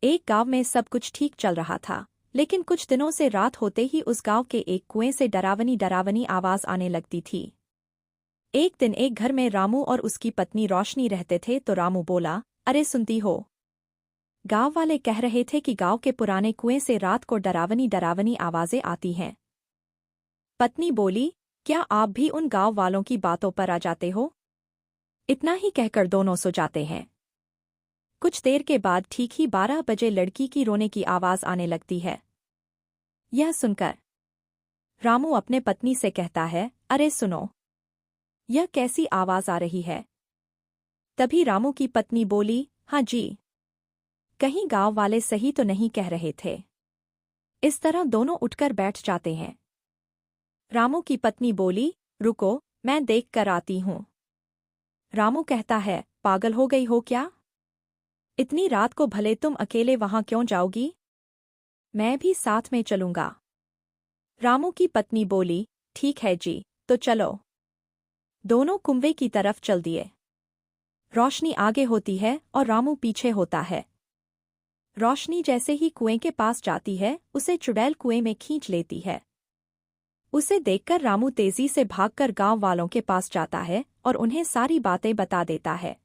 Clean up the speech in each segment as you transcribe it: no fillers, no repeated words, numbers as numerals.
एक गांव में सब कुछ ठीक चल रहा था, लेकिन कुछ दिनों से रात होते ही उस गांव के एक कुएं से डरावनी डरावनी आवाज आने लगती थी। एक दिन एक घर में रामू और उसकी पत्नी रोशनी रहते थे तो रामू बोला, अरे सुनती हो? गांव वाले कह रहे थे कि गांव के पुराने कुएं से रात को डरावनी डरावनी आवाजें आती हैं। पत्नी बोली, क्या आप भी उन गांव वालों की बातों पर आ जाते हो? इतना ही कहकर दोनों सो जाते हैं। कुछ देर के बाद ठीक ही 12 बजे लड़की की रोने की आवाज आने लगती है। यह सुनकर रामू अपने पत्नी से कहता है, अरे सुनो, यह कैसी आवाज आ रही है? तभी रामू की पत्नी बोली, हाँ जी, कहीं गांव वाले सही तो नहीं कह रहे थे। इस तरह दोनों उठकर बैठ जाते हैं। रामू की पत्नी बोली, रुको, मैं देख कर आती हूँ। रामू कहता है, पागल हो गई हो क्या? इतनी रात को भले तुम अकेले वहां क्यों जाओगी? मैं भी साथ में चलूंगा। रामू की पत्नी बोली, ठीक है जी, तो चलो। दोनों कुंवे की तरफ चल दिए। रोशनी आगे होती है और रामू पीछे होता है। रोशनी जैसे ही कुएं के पास जाती है, उसे चुड़ैल कुएं में खींच लेती है। उसे देखकर रामू तेजी से भागकर गांव वालों के पास जाता है और उन्हें सारी बातें बता देता है।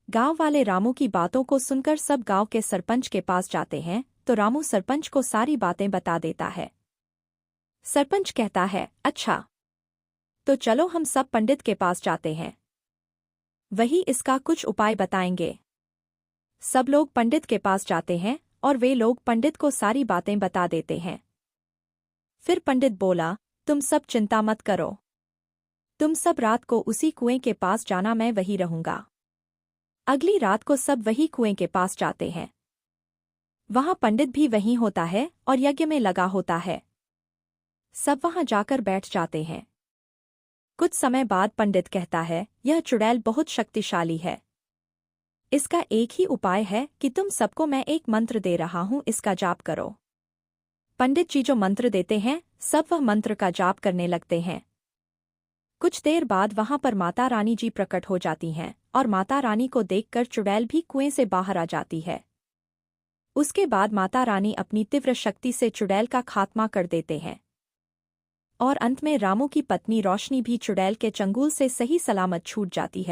गांव वाले रामू की बातों को सुनकर सब गांव के सरपंच के पास जाते हैं तो रामू सरपंच को सारी बातें बता देता है। सरपंच कहता है, अच्छा, तो चलो हम सब पंडित के पास जाते हैं, वही इसका कुछ उपाय बताएंगे। सब लोग पंडित के पास जाते हैं और वे लोग पंडित को सारी बातें बता देते हैं। फिर पंडित बोला, तुम सब चिंता मत करो, तुम सब रात को उसी कुएं के पास जाना, मैं वही रहूंगा। अगली रात को सब वही कुएं के पास जाते हैं। वहां पंडित भी वहीं होता है और यज्ञ में लगा होता है। सब वहां जाकर बैठ जाते हैं। कुछ समय बाद पंडित कहता है, यह चुड़ैल बहुत शक्तिशाली है। इसका एक ही उपाय है कि तुम सबको मैं एक मंत्र दे रहा हूं, इसका जाप करो। पंडित जी जो मंत्र देते हैं, सब वह मंत्र का जाप करने लगते हैं। कुछ देर बाद वहां पर माता रानी जी प्रकट हो जाती हैं और माता रानी को देखकर चुड़ैल भी कुएं से बाहर आ जाती है। उसके बाद माता रानी अपनी तीव्र शक्ति से चुड़ैल का खात्मा कर देते हैं और अंत में रामू की पत्नी रोशनी भी चुड़ैल के चंगुल से सही सलामत छूट जाती है।